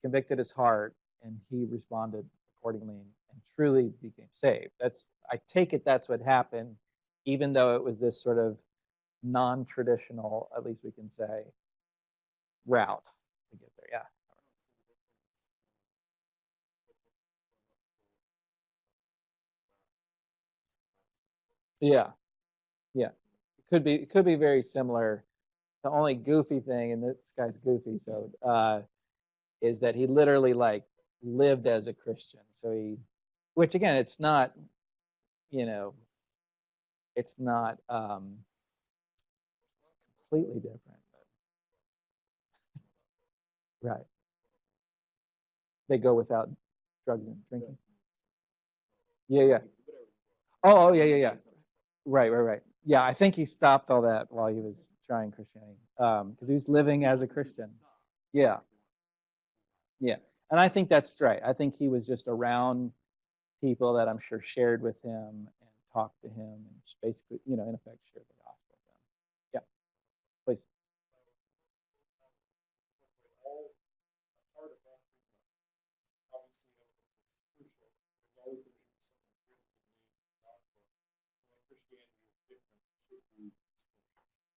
convicted his heart, and he responded accordingly and truly became saved. I take it that's what happened, even though it was this sort of non-traditional, at least we can say, route to get there. Yeah, yeah. It could be very similar. The only goofy thing, and this guy's goofy, so is that he literally like lived as a Christian. So which again, it's not, you know, it's not completely different, but right. They go without drugs and drinking. Yeah, yeah. Oh, yeah, yeah, yeah. Right. Yeah, I think he stopped all that while he was trying Christianity, because he was living as a Christian. Yeah, yeah. And I think that's right. I think he was just around people that I'm sure shared with him and talked to him and just basically, in effect, shared the gospel with him. Yeah, please.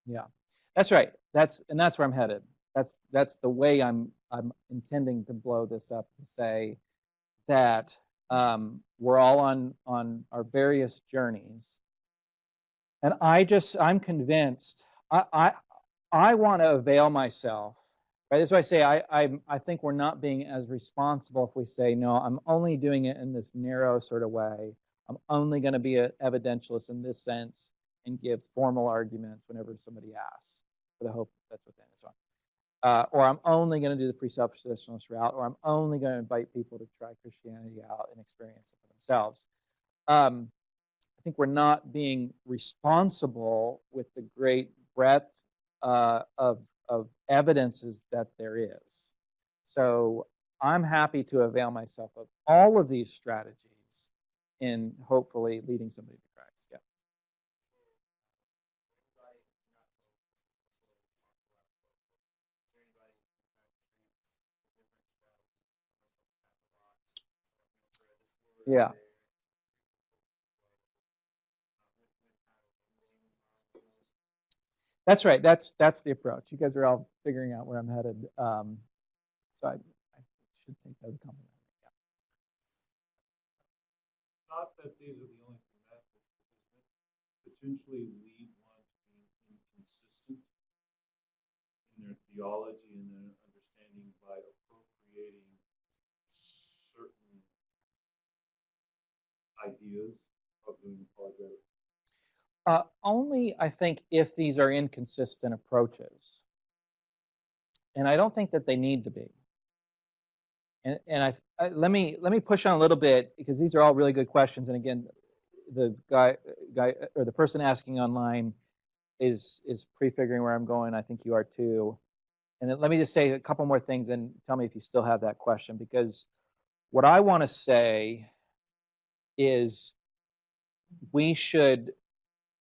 Yeah, that's right. That's where I'm headed. That's the way I'm intending to blow this up, to say that we're all on our various journeys, and I'm convinced. I want to avail myself. Right, that's why I say I think we're not being as responsible if we say, no, I'm only doing it in this narrow sort of way. I'm only going to be an evidentialist in this sense and give formal arguments whenever somebody asks for the hope that's within and so on. Or I'm only going to do the presuppositionalist route, or I'm only going to invite people to try Christianity out and experience it for themselves. I think we're not being responsible with the great breadth of evidences that there is. So I'm happy to avail myself of all of these strategies in hopefully leading somebody to Christ. Yeah. Yeah. That's right. That's the approach. You guys are all figuring out where I'm headed. So I should take that as a compliment. Yeah. Not that these are the only two methods, because potentially lead one to being inconsistent in their theology and their understanding by appropriating ideas of doing apologetics? Only, I think, if these are inconsistent approaches. And I don't think that they need to be. And let me push on a little bit, because these are all really good questions. And again, the guy or the person asking online is prefiguring where I'm going. I think you are too. And then let me just say a couple more things and tell me if you still have that question, because what I want to say is we should,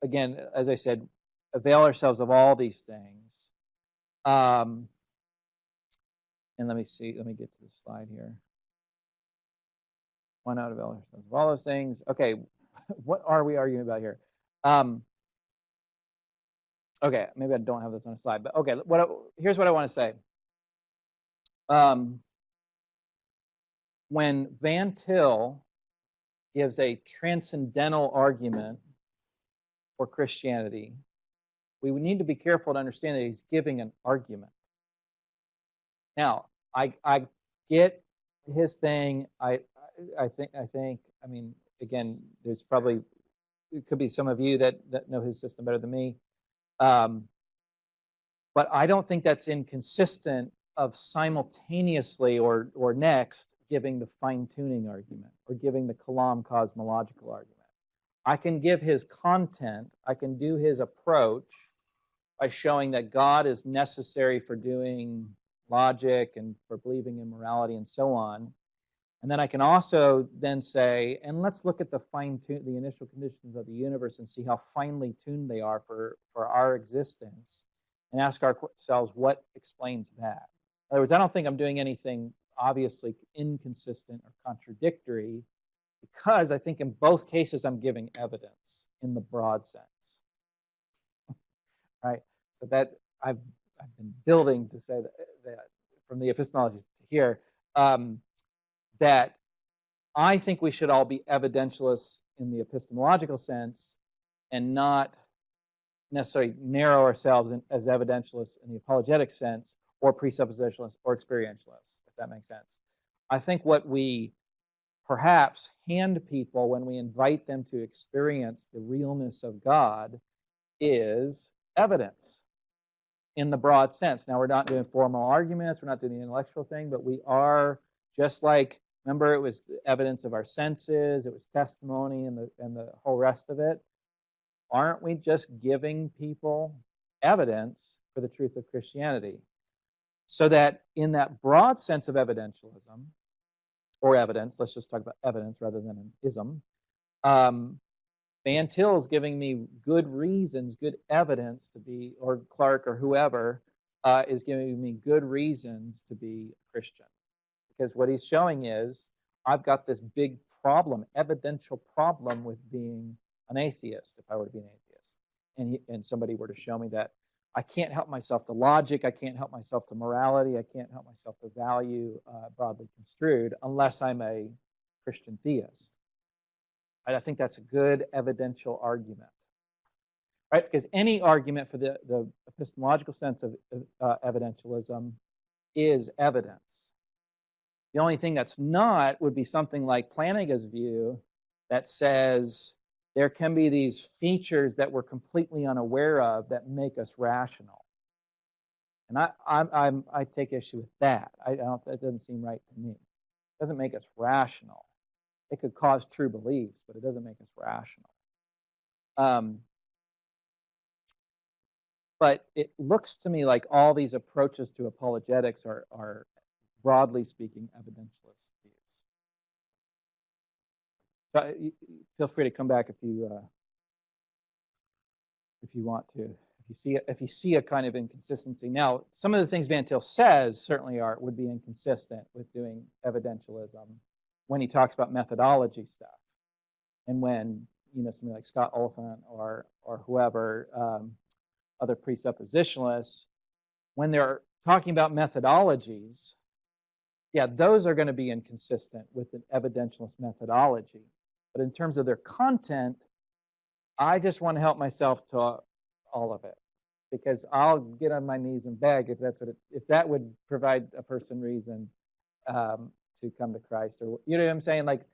again, as I said, avail ourselves of all these things. And let me get to the slide here. Why not avail ourselves of all those things? Okay, what are we arguing about here? Okay, maybe I don't have this on a slide, but okay, here's what I want to say. When Van Til gives a transcendental argument for Christianity, we would need to be careful to understand that he's giving an argument. Now, I get his thing. I mean, again, there's probably, it could be some of you that know his system better than me. But I don't think that's inconsistent of simultaneously or next giving the fine-tuning argument or giving the Kalam cosmological argument. I can give his content, I can do his approach by showing that God is necessary for doing logic and for believing in morality and so on. And then I can also then say, and let's look at the the initial conditions of the universe and see how finely tuned they are for our existence, and ask ourselves what explains that. In other words, I don't think I'm doing anything obviously inconsistent or contradictory, because I think in both cases I'm giving evidence in the broad sense. Right? So that I've been building to say that from the epistemology to here, that I think we should all be evidentialists in the epistemological sense and not necessarily narrow ourselves as evidentialists in the apologetic sense, or presuppositionalists or experientialists, if that makes sense. I think what we perhaps hand people when we invite them to experience the realness of God is evidence in the broad sense. Now, we're not doing formal arguments, we're not doing the intellectual thing, but we are, just like, remember, it was the evidence of our senses, it was testimony, and the whole rest of it. Aren't we just giving people evidence for the truth of Christianity? So that in that broad sense of evidentialism, or evidence, let's just talk about evidence rather than an ism, Van Til is giving me good reasons, good evidence to be, or Clark or whoever is giving me good reasons to be a Christian. Because what he's showing is, I've got this big problem, evidential problem with being an atheist, if I were to be an atheist. And somebody were to show me that I can't help myself to logic, I can't help myself to morality, I can't help myself to value broadly construed unless I'm a Christian theist. I think that's a good evidential argument. Right? Because any argument for the epistemological sense of evidentialism is evidence. The only thing that's not would be something like Plantinga's view that says there can be these features that we're completely unaware of that make us rational. And I take issue with that. That doesn't seem right to me. It doesn't make us rational. It could cause true beliefs, but it doesn't make us rational. But it looks to me like all these approaches to apologetics are broadly speaking, evidentialist views. So feel free to come back if you want to. If you see a kind of inconsistency. Now, some of the things Van Til says certainly would be inconsistent with doing evidentialism when he talks about methodology stuff, and when somebody like Scott Oliphant or whoever, other presuppositionalists, when they're talking about methodologies, yeah, those are going to be inconsistent with an evidentialist methodology. But in terms of their content, I just want to help myself to all of it, because I'll get on my knees and beg if that would provide a person reason to come to Christ, or you know what I'm saying? Like,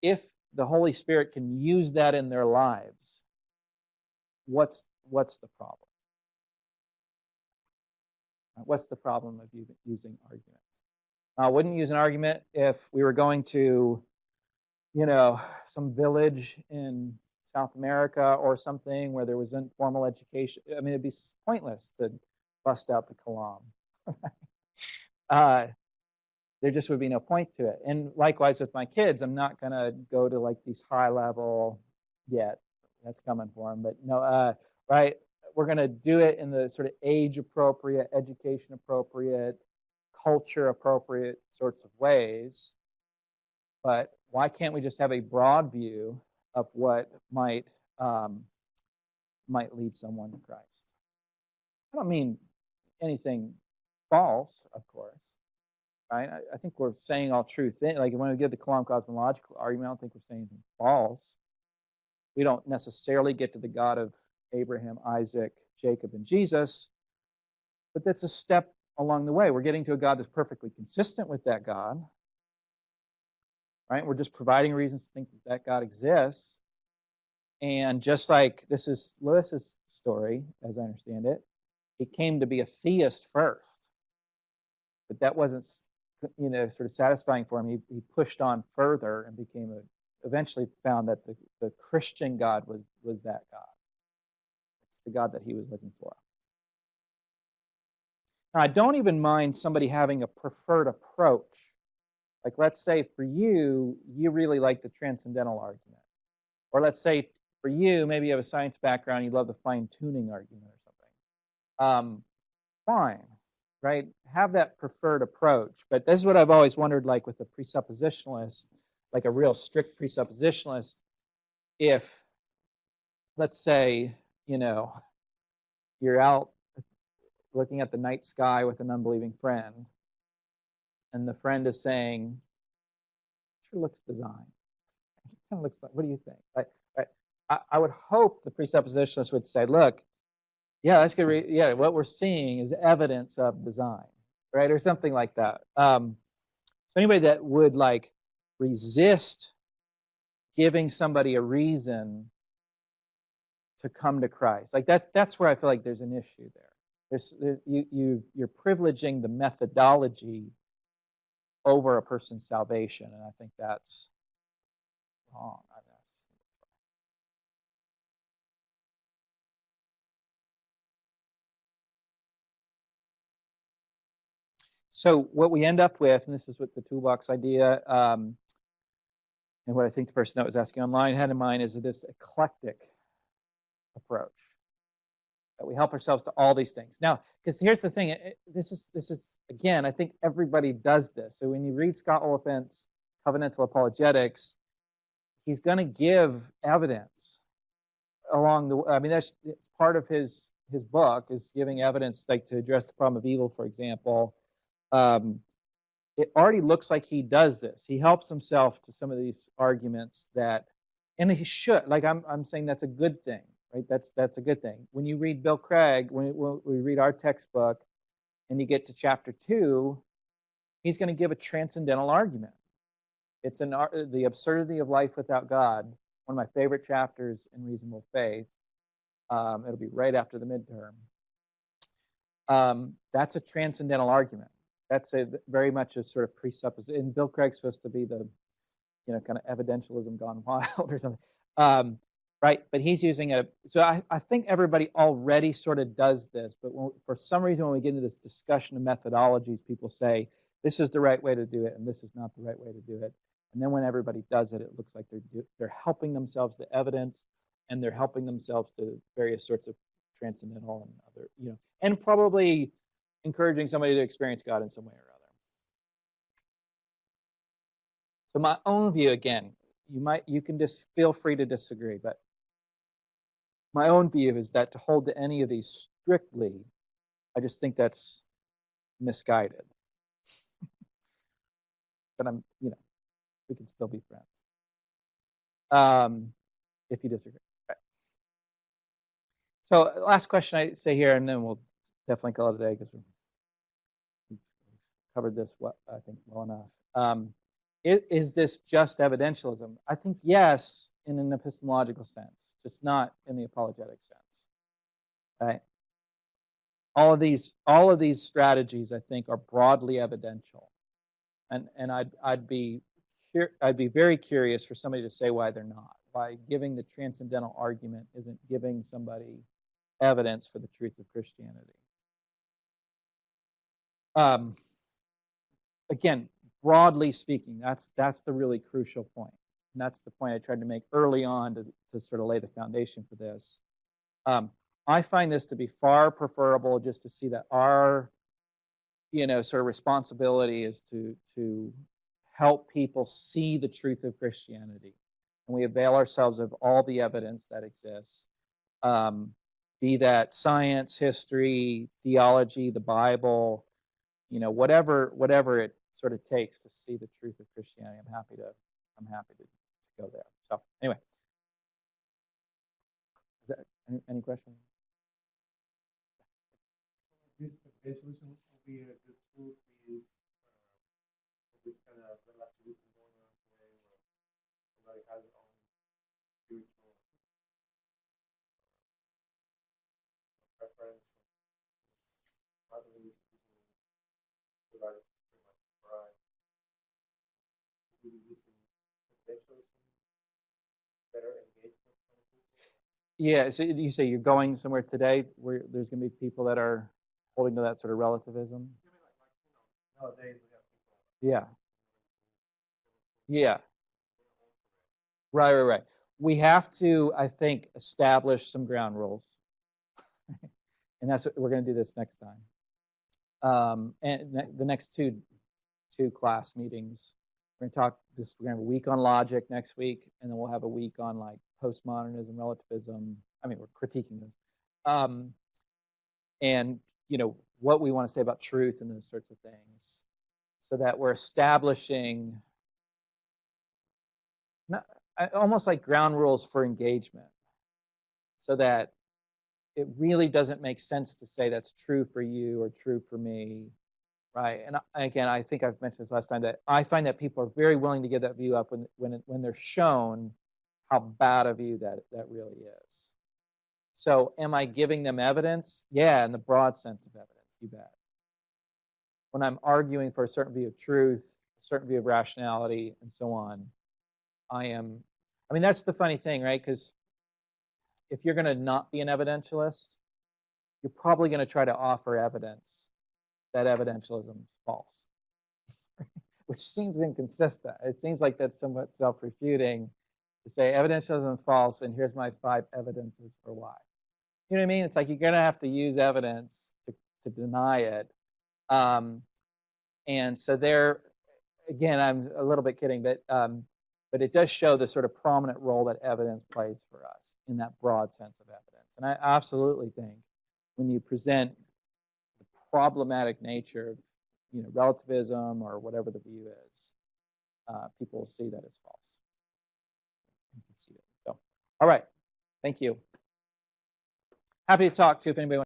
if the Holy Spirit can use that in their lives, what's the problem? What's the problem of using arguments? I wouldn't use an argument if we were going to, some village in South America or something where there was informal education. I mean, it'd be pointless to bust out the Kalam. There just would be no point to it. And likewise with my kids, I'm not going to go to like these high level yet. That's coming for them. But no, right? We're going to do it in the sort of age appropriate, education appropriate, culture appropriate sorts of ways. But why can't we just have a broad view of what might lead someone to Christ? I don't mean anything false, of course, right? I think we're saying all true things. Like when we get the Kalam cosmological argument, I don't think we're saying anything false. We don't necessarily get to the God of Abraham, Isaac, Jacob, and Jesus, but that's a step along the way. We're getting to a God that's perfectly consistent with that God, right? We're just providing reasons to think that that God exists. And just like this is Lewis's story, as I understand it, he came to be a theist first, but that wasn't, sort of satisfying for him. He pushed on further and eventually found that the Christian God was that God. It's the God that he was looking for. Now, I don't even mind somebody having a preferred approach. Like, let's say for you really like the transcendental argument. Or let's say for you, maybe you have a science background, you love the fine-tuning argument or something. Fine, right? Have that preferred approach. But this is what I've always wondered, like with a presuppositionalist, like a real strict presuppositionalist, if, let's say, you're out looking at the night sky with an unbelieving friend, and the friend is saying, sure looks designed. It kind of looks like, what do you think? I would hope the presuppositionalist would say, look, yeah, that's good. Yeah, what we're seeing is evidence of design, right? Or something like that. So anybody that would like resist giving somebody a reason to come to Christ, like that's where I feel like there's an issue there. You're privileging the methodology over a person's salvation, and I think that's wrong. So what we end up with, and this is what the toolbox idea, and what I think the person that was asking online had in mind, is this eclectic approach. That we help ourselves to all these things. Now, because here's the thing, this is again, I think everybody does this. So when you read Scott Oliphant's Covenantal Apologetics, he's going to give evidence along the. I mean, that's part of his book is giving evidence, like to address the problem of evil, for example. It already looks like he does this. He helps himself to some of these arguments that, and he should. Like I'm saying, that's a good thing. Right, that's a good thing. When you read Bill Craig, when we read our textbook, and you get to chapter 2, he's going to give a transcendental argument. It's the absurdity of life without God. One of my favorite chapters in Reasonable Faith. It'll be right after the midterm. That's a transcendental argument. That's very much a sort of presupposition. And Bill Craig's supposed to be the, kind of evidentialism gone wild or something. Right, but he's using so I think everybody already sort of does this, but for some reason when we get into this discussion of methodologies, people say, this is the right way to do it, and this is not the right way to do it. And then when everybody does it, it looks like they're helping themselves to evidence, and they're helping themselves to various sorts of transcendental and other, and probably encouraging somebody to experience God in some way or other. So my own view, again, you can just feel free to disagree, but my own view is that to hold to any of these strictly, I just think that's misguided. But we can still be friends. If you disagree. Okay. So last question I say here, and then we'll definitely call it a day because we've covered this, I think, well enough. Is this just evidentialism? I think yes, in an epistemological sense, just not in the apologetic sense. Right? All of these strategies, I think, are broadly evidential, and I'd be very curious for somebody to say why they're not. Why giving the transcendental argument isn't giving somebody evidence for the truth of Christianity. Again, broadly speaking, that's the really crucial point. And that's the point I tried to make early on to sort of lay the foundation for this. I find this to be far preferable just to see that our, sort of responsibility is to help people see the truth of Christianity. And we avail ourselves of all the evidence that exists, be that science, history, theology, the Bible, whatever it sort of takes to see the truth of Christianity. I'm happy to go there. So anyway, is that any questions? This evangelism will be a good tool to use this kind of relativism going on today, where somebody has their own spiritual preference, and others feel like it's pretty much right. Will be using evangelism better engagement kind of people? Yeah, so you say you're going somewhere today where there's going to be people that are holding to that sort of relativism? Nowadays we have people. Yeah. Yeah. Right. We have to, I think, establish some ground rules. And that's what we're going to do this next time. And the next two class meetings, we're going to have a week on logic next week, and then we'll have a week on like postmodernism, relativism. I mean, we're critiquing this. And what we want to say about truth and those sorts of things, so that we're establishing almost like ground rules for engagement, so that it really doesn't make sense to say that's true for you or true for me, right? And again, I think I've mentioned this last time, that I find that people are very willing to give that view up when they're shown how bad a view that really is. So am I giving them evidence? Yeah, in the broad sense of evidence, you bet. When I'm arguing for a certain view of truth, a certain view of rationality, and so on, that's the funny thing, right? Because if you're going to not be an evidentialist, you're probably going to try to offer evidence that evidentialism is false, which seems inconsistent. It seems like that's somewhat self-refuting to say evidentialism is false, and here's my 5 evidences for why. You know what I mean? It's like you're going to have to use evidence to deny it. And so there, again, I'm a little bit kidding, but it does show the sort of prominent role that evidence plays for us in that broad sense of evidence. And I absolutely think when you present the problematic nature of relativism or whatever the view is, people will see that as false. You can see it. So, all right. Thank you. Happy to talk to if anybody wants.